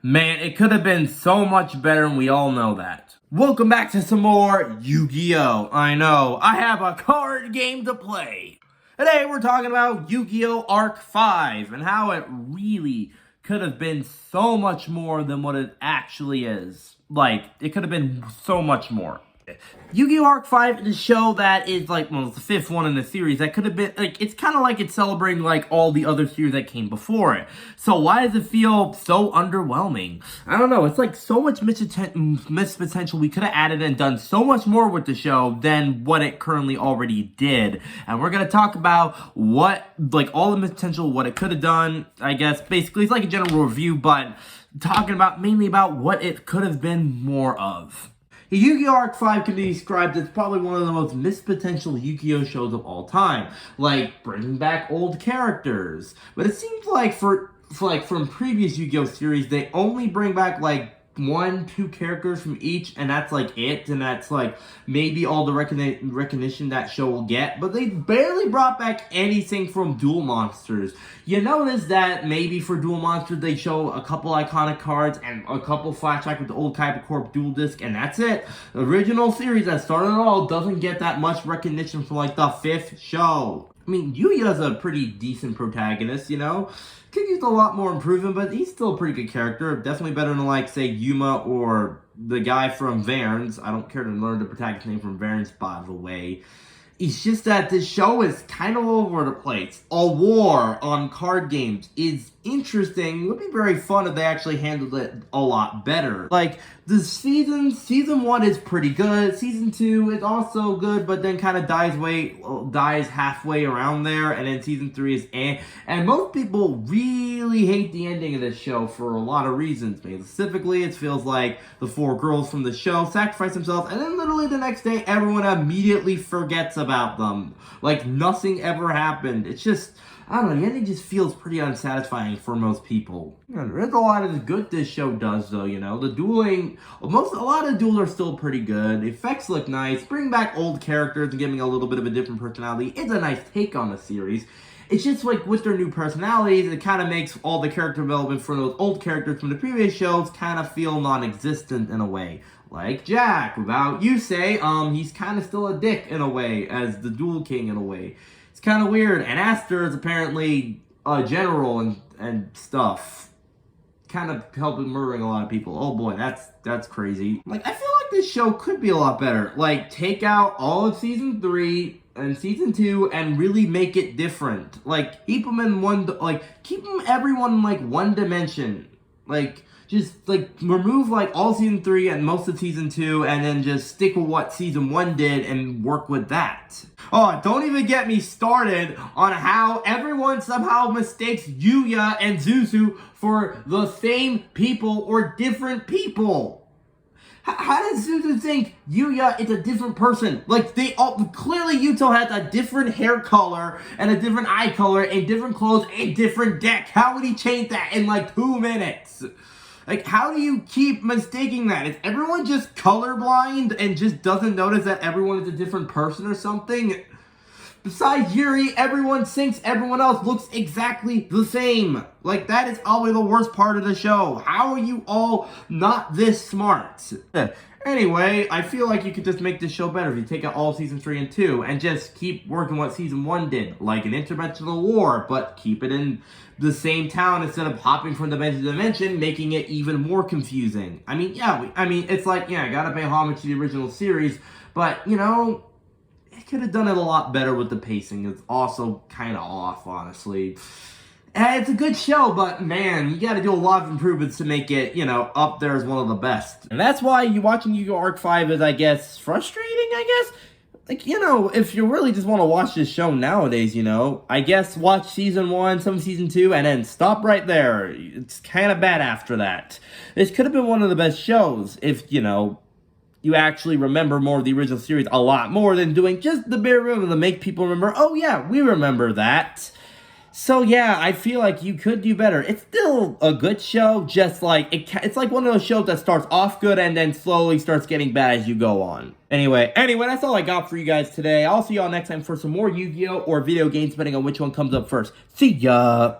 Man, it could have been so much better, and we all know that. Welcome back to some more Yu-Gi-Oh! I know, I have a card game to play. Today we're talking about Yu-Gi-Oh! Arc 5 and how it really could have been so much more than what it actually is. Like, it could have been so much more. Yu-Gi-Oh! Arc 5 is a show that is like, well, it's the fifth one in the series that could have been, like, it's kind of like it's celebrating, like, all the other series that came before it. So why does it feel so underwhelming? I don't know, it's like so much missed potential. We could have added and done so much more with the show than what it currently already did. And we're going to talk about what, like, all the potential, what it could have done, I guess. Basically, it's like a general review, but talking about, mainly about what it could have been more of. Yu-Gi-Oh! Arc 5 can be described as probably one of the most missed potential Yu-Gi-Oh! Shows of all time. Like, bringing back old characters. But it seems like from previous Yu-Gi-Oh! Series, they only bring back, like, 1-2 characters from each, and that's like it, and that's like maybe all the recognition that show will get, but they barely brought back anything from Duel Monsters. You notice that maybe for Duel Monsters they show a couple iconic cards and a couple flashback with the old Kyber Corp Duel Disc, and that's it. The original series that started it all doesn't get that much recognition from like the 5th show. I mean, Yugioh's a pretty decent protagonist, you know? Could use a lot more improvement, but he's still a pretty good character. Definitely better than, like, say, Yuma or the guy from Vairns. I don't care to learn the protagonist's name from Vairns, by the way. It's just that this show is kind of all over the place. A war on card games is interesting. It would be very fun if they actually handled it a lot better. Like, the season 1 is pretty good. Season 2 is also good, but then kind of dies halfway around there. And then season 3 is eh. And most people really hate the ending of this show for a lot of reasons. Maybe specifically, it feels like the 4 girls from the show sacrifice themselves, and then literally the next day, everyone immediately forgets about them. Like, nothing ever happened. It's just, I don't know, the ending just feels pretty unsatisfying for most people. You know, there's a lot of good this show does, though, you know. The dueling, a lot of duels are still pretty good. The effects look nice. Bring back old characters and giving a little bit of a different personality. It's a nice take on the series. It's just like with their new personalities, it kind of makes all the character development for those old characters from the previous shows kind of feel non-existent in a way. Like Jack, without Yusei, he's kind of still a dick in a way, as the Duel King in a way. It's kind of weird, and Aster is apparently a general and stuff. Kind of helping murdering a lot of people. Oh boy, that's crazy. Like, I feel like this show could be a lot better. Like, take out all of Season 3 and Season 2 and really make it different. Like, keep them in keep them everyone in, like, one dimension. Like, just, like, remove, like, all Season 3 and most of Season 2, and then just stick with what Season 1 did and work with that. Oh, don't even get me started on how everyone somehow mistakes Yuya and Zuzu for the same people or different people. How does Zuzu think Yuya is a different person? Like, they all, clearly Yuto has a different hair color, and a different eye color, and different clothes, and different deck. How would he change that in, like, 2 minutes? Like, how do you keep mistaking that? Is everyone just colorblind and just doesn't notice that everyone is a different person or something? Besides Yuri, everyone thinks everyone else looks exactly the same. Like, that is always the worst part of the show. How are you all not this smart? Anyway, I feel like you could just make this show better if you take out all Season 3 and 2 and just keep working what Season 1 did, like an interdimensional war, but keep it in the same town instead of hopping from dimension to dimension, making it even more confusing. I mean, yeah, it's like, yeah, I gotta pay homage to the original series, but, you know, it could have done it a lot better with the pacing. It's also kind of off, honestly. And it's a good show, but man, you gotta do a lot of improvements to make it, you know, up there as one of the best. And that's why watching Yu-Gi-Oh! Arc 5 is, I guess, frustrating, I guess? Like, you know, if you really just want to watch this show nowadays, you know, I guess watch Season 1, some Season 2, and then stop right there. It's kind of bad after that. This could have been one of the best shows if, you know, you actually remember more of the original series a lot more than doing just the bare minimum to make people remember, oh yeah, we remember that. So yeah, I feel like you could do better. It's still a good show, just like, it's like one of those shows that starts off good and then slowly starts getting bad as you go on. Anyway, that's all I got for you guys today. I'll see y'all next time for some more Yu-Gi-Oh! Or video games, depending on which one comes up first. See ya!